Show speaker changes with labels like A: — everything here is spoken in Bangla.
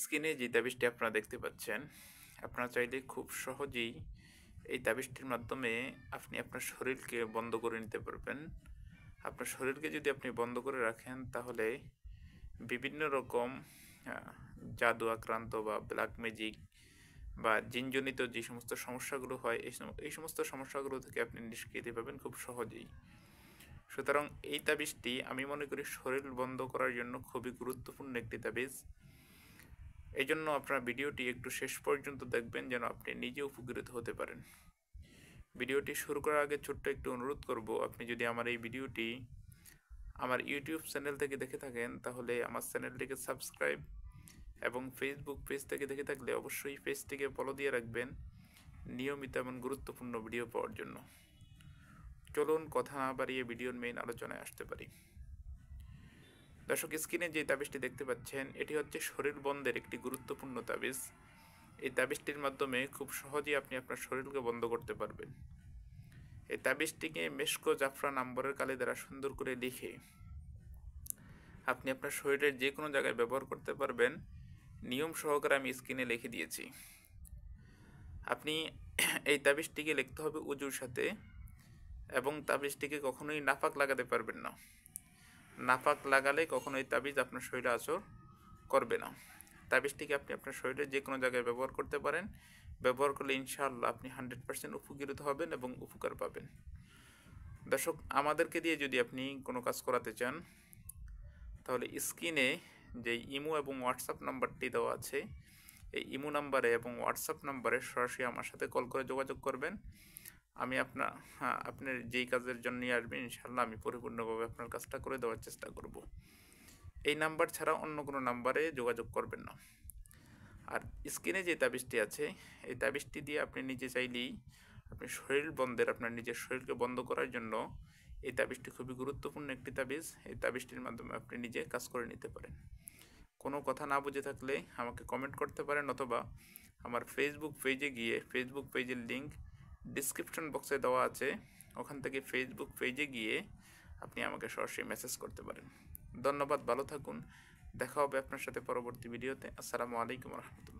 A: স্ক্রিনে যে তাবিজটি আপনারা দেখতে পাচ্ছেন, আপনারা চাইলে খুব সহজেই এই তাবিজটির মাধ্যমে আপনি আপনার শরীরকে বন্ধ করে নিতে পারবেন। আপনার শরীরকে যদি আপনি বন্ধ করে রাখেন তাহলে বিভিন্ন রকম আ জাদু আক্রান্ত বা ব্ল্যাক ম্যাজিক বা জিনজনিত যে সমস্ত সমস্যাগুলো হয় এই সমস্ত সমস্যাগুলো থেকে আপনি নিষ্কৃতি পাবেন খুব সহজেই। সুতরাং এই তাবিজটি আমি মনে করি শরীর বন্ধ করার জন্য খুবই গুরুত্বপূর্ণ একটি তাবিজ। এজন্য আপনারা ভিডিওটি একটু শেষ পর্যন্ত দেখবেন যেন আপনি নিজে উপকৃত হতে পারেন। ভিডিওটি শুরু করার আগে ছোট্ট একটু অনুরোধ করব, আপনি যদি আমার এই ভিডিওটি আমার ইউটিউব চ্যানেল থেকে দেখে থাকেন তাহলে আমার চ্যানেলটিকে সাবস্ক্রাইব এবং ফেসবুক পেজ থেকে দেখে থাকলে অবশ্যই পেজটিকে ফলো দিয়ে রাখবেন নিয়মিত এবং গুরুত্বপূর্ণ ভিডিও পাওয়ার জন্য। চলুন কথা না বাড়িয়ে ভিডিওর মেইন আলোচনায় আসতে পারি। দর্শক, স্ক্রিনে যে তাবিজটি দেখতে পাচ্ছেন এটি হচ্ছে শরীর বন্ধের একটি গুরুত্বপূর্ণ তাবিজ। এই তাবিজটির মাধ্যমে খুব সহজেই আপনি আপনার শরীরকে বন্ধ করতে পারবেন। এই তাবিজটিকে মেশকো জাফরান আম্বরের কালি দ্বারা সুন্দর করে লিখে আপনি আপনার শরীরের যে কোনো জায়গায় ব্যবহার করতে পারবেন। নিয়ম সহকারে আমি স্ক্রিনে লিখে দিয়েছি। আপনি এই তাবিজটিকে লিখতে হবে উজুর সাথে এবং তাবিজটিকে কখনোই নাফাক লাগাতে পারবেন না। নাফাক লাগালে কখনোই তাবিজ আপনার শরীরে আসর করবে না। তাবিজটিকে আপনি আপনার শরীরে যে কোনো জায়গায় ব্যবহার করতে পারেন। ব্যবহার করলে ইনশাআল্লাহ আপনি 100% উপকৃত হবেন এবং উপকার পাবেন। দর্শক, আমাদেরকে দিয়ে যদি আপনি কোনো কাজ করাতে চান তাহলে স্ক্রিনে যে ইমো এবং হোয়াটসঅ্যাপ নাম্বারটি দেওয়া আছে এই ইমো নাম্বারে এবং হোয়াটসঅ্যাপ নাম্বারে সরাসরি আমার সাথে কল করে যোগাযোগ করবেন। আমি আপনার যেই কাজের জন্যই আসবেন ইনশাআল্লাহ আমি পরিপূর্ণভাবে আপনার কাজটা করে দেওয়ার চেষ্টা করব। এই নাম্বার ছাড়া অন্য কোনো নাম্বারে যোগাযোগ করবেন না। আর স্ক্রিনে যে তাবিজটি আছে এই তাবিজটি দিয়ে আপনি নিজে চাইলেই আপনি শরীর বন্ধের আপনার নিজের শরীরকে বন্ধ করার জন্য এই তাবিজটি খুবই গুরুত্বপূর্ণ একটি তাবিজ। এই তাবিজটির মাধ্যমে আপনি নিজে কাজ করে নিতে পারেন। কোনো কথা না বুঝে থাকলে আমাকে কমেন্ট করতে পারেন অথবা আমার ফেসবুক পেজে গিয়ে ফেসবুক পেজের লিঙ্ক ডিসক্রিপশন বক্সে দেওয়া আছে, ওখান থেকে ফেসবুক পেজে গিয়ে আপনি আমাকে সরাসরি মেসেজ করতে পারেন। ধন্যবাদ, ভালো থাকুন। দেখা হবে আপনার সাথে পরবর্তী ভিডিওতে। আসসালামু আলাইকুম রহমতুল্লাহ।